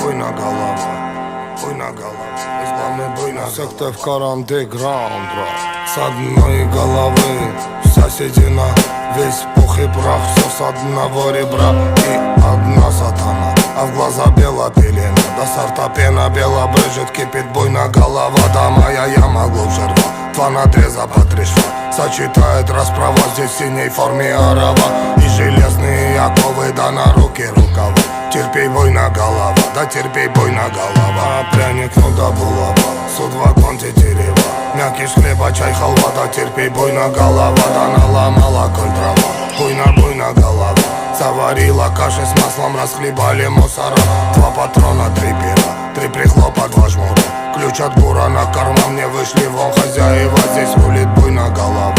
буйна голова, буйна голова, исламный буйна секта в каранте граунд, с одной головы вся седина, весь пух и прах, все с одного ребра и одна сатана, а в глаза бела пелена, до сорта пена бела брызжет, кипит буйна голова, да моя яма глубже рва, два надреза по 3 шва, сочетает расправа, здесь в синей форме арава, и железные оковы, да на руки рукава. Терпей, буйна голова, да терпей, буйна голова. Пряник, ну да булава, суд конте дерева, мякиш хлеба, чай, халва, да терпей, буйна голова, да наломала коль трава. Буйна голова, заварила каши с маслом, расхлебали мусора. 2 патрона, 3 пера, 3 прихлопа, 2 жмура. Ключ от бура на карман, мне вышли вон хозяева, здесь рулит буйна голова.